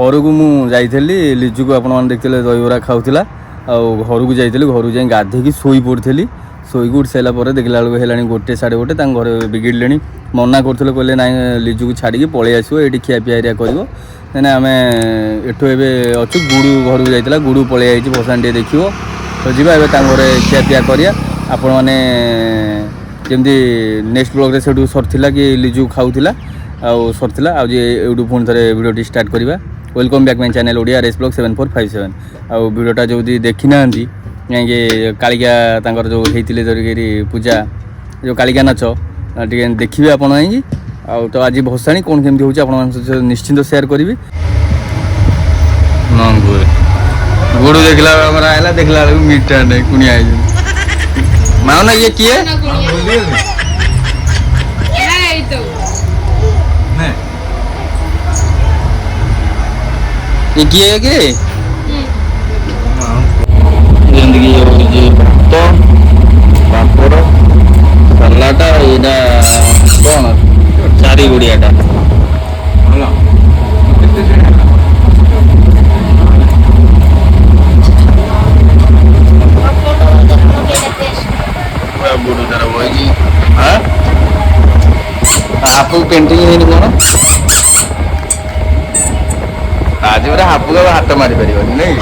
घर को मुझे लिजु को आपण देखते दहीबरा खाऊला घर को जाइली घर जा गाधे शोई पड़ी शोक उठ सारापर देखला बेलू है गोटे 1:30 घर बिगिड़े मना करते कहले ना लिजु को छाड़ी पलि आसो ये खियापिया एरिया कर आम एठू एवं अच्छु गुड़ू घर को जाइला गुड़ू पलि आई भसाणी टे देख तो जी घर खियापिया करा आपण मैंने जमी नेक्स्ट ब्लॉग से सरला कि लिजु खाऊला सरला आउटू पुणी थे भिडियो स्टार्ट करवा welcome back my channel Odia रेस ब्लॉग 7457 आउ भिडियोटा जो देखी ना कहीं कालिका जो होते धरिकी पूजा जो कालिका नाच टे देखिए आप तो आज भसाणी कौन केमती हो निश्चिंत शेयर करी गोड़ देखला देखला मीठा नहीं कुनिया मानो ना ये किए ये किए है कि जिंदगी भात पापड़ सलाटा यहाँ कौन चारी गुड़ियाटा हाफ पेंटिंग है कौन आज पूरा हाफ को हाथ मारी पार नहीं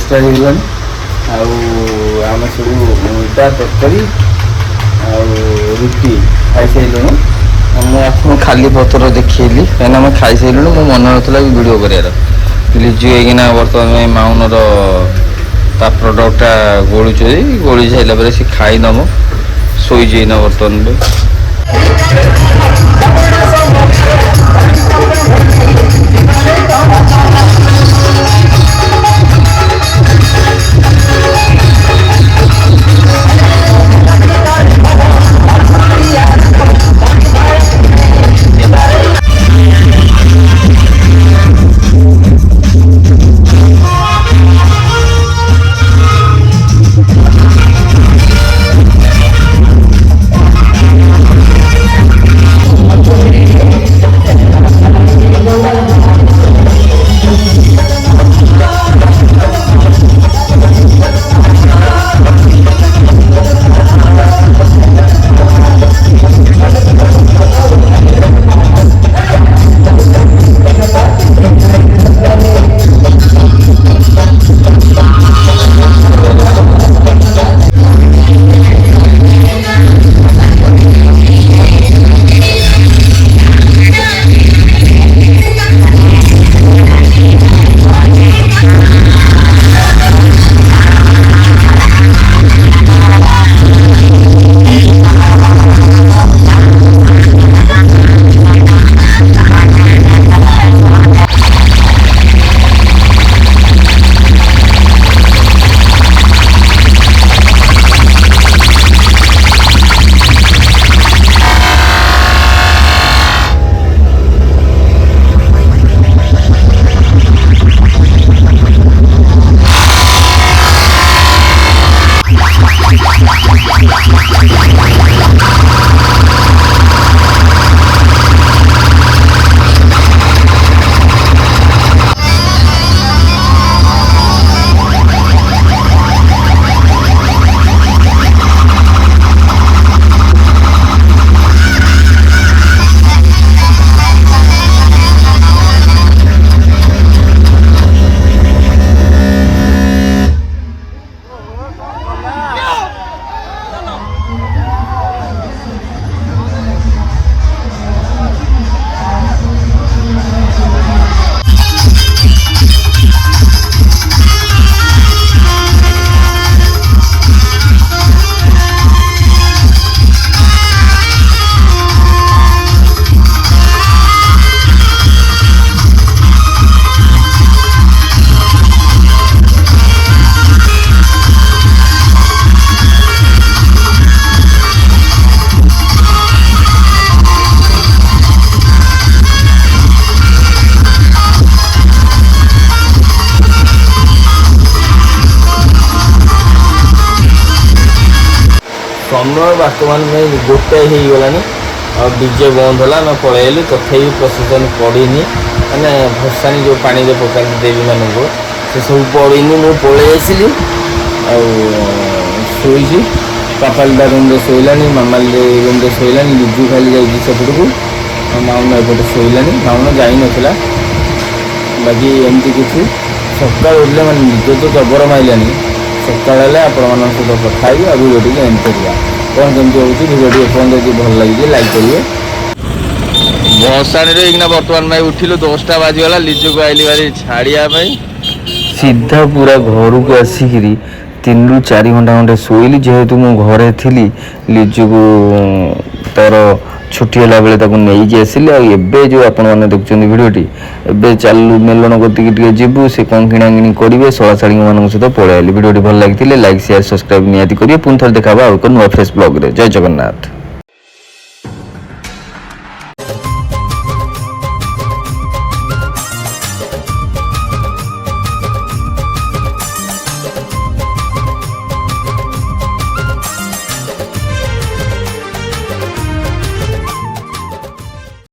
ଷ୍ଟାର୍ଟ ହେଇଗଲାଣି। ଆଉ ଆମେ ସବୁ ଅଣ୍ଡା ତରକାରୀ ଆଉ ରୁଟି ଖାଇସାରିଲୁଣୁ। ମୁଁ ଆପଣଙ୍କୁ ଖାଲି ପତ୍ର ଦେଖେଇଲି କାହିଁକିନା ଆମେ ଖାଇସାରିଲୁଣୁ। ମୋ ମନେ ନଥିଲା ବି ଭିଡ଼ିଓ କରିବାର। ଲିଜୁ ହେଇକିନା ବର୍ତ୍ତମାନ ମାଉନର ତା ପ୍ରଡ଼କ୍ଟଟା ଗୋଳୁଛନ୍ତି। ଗୋଳି ସାରିଲା ପରେ ସେ ଖାଇଦେବ, ଶୋଇଛି ଏଇନା ବର୍ତ୍ତମାନ। ସମୟ ବର୍ତ୍ତମାନ ପାଇଁ ଗୋଟାଏ ହେଇଗଲାଣି। ଆଉ ଡିଜେ ବନ୍ଦ ହେଲା ଆମେ ପଳେଇଲୁ। ତଥାପି ପ୍ରସେସନ୍ ପଡ଼ିନି, ମାନେ ଭସାଣି ଯେଉଁ ପାଣିରେ ପକାନ୍ତି ଦେବୀମାନଙ୍କୁ ସେସବୁ ପଡ଼ିନି। ମୁଁ ପଳେଇ ଆସିଲି ଆଉ ଶୋଇଛି। ପାପାଲିଟା ରୁମ୍ରେ ଶୋଇଲାଣି, ମାମାଲି ରୁମ୍ରେ ଶୋଇଲାଣି, ଲିଜୁ ଖାଲି ଯାଇଛି ସେପଟକୁ, ଆଉ ମାଉନ ଏପଟେ ଶୋଇଲାଣି। ମାଉନ ଯାଇନଥିଲା। ବାକି ଏମିତି କିଛି ସକାଳୁ ଉଠିଲେ ମାନେ ନିଦ ତ ଜବର ମାରିଲାନି। ସକାଳ ହେଲେ ଆପଣମାନଙ୍କ ସହିତ କଥା ହେବି ଆଉ ଭିଡ଼ିଓଟିକୁ ଏଣ୍ଡ କରିବା। କ'ଣ କେମିତି ହେଉଛି ଭିଡ଼ିଓଟି ଏପର୍ଯ୍ୟନ୍ତ ଯଦି ଭଲ ଲାଗିଛି ଲାଇକ୍ କରିବେ। ଭସାଣିରେ ଏଇକିନା ବର୍ତ୍ତମାନ ପାଇଁ ଉଠିଲୁ 10ଟା ବାଜିଗଲା। ଲିଜୁକୁ ଆଇଲି ଭାରି ଛାଡ଼ିବା ପାଇଁ। ସିଧା ପୁରା ଘରକୁ ଆସିକିରି 3 ରୁ 4 ଘଣ୍ଟା ଖଣ୍ଡେ ଶୋଇଲି। ଯେହେତୁ ମୁଁ ଘରେ ଥିଲି, ଲିଜୁକୁ ତାର ଛୁଟି ହେଲା ବେଳେ ତାକୁ ନେଇକି ଆସିଲି। ଆଉ ଏବେ ଯେଉଁ ଆପଣମାନେ ଦେଖୁଛନ୍ତି ଭିଡ଼ିଓଟି, ଏବେ ଚାଲୁ ମେଲଣ କତିକି ଟିକେ ଯିବୁ। ସେ କ'ଣ କିଣାକିଣି କରିବେ, ଶଳାଶାଳୀମାନଙ୍କ ସହିତ ପଳେଇ ଆଇଲି। ଭିଡ଼ିଓଟି ଭଲ ଲାଗିଥିଲେ ଲାଇକ୍, ସେୟାର, ସବସ୍କ୍ରାଇବ୍ ନିହାତି କରିବେ। ପୁଣି ଥରେ ଦେଖା ହେବା ଆଉ ଏକ ନୂଆ ଫ୍ରେଶ୍ ବ୍ଲଗ୍ରେ। ଜୟ ଜଗନ୍ନାଥ।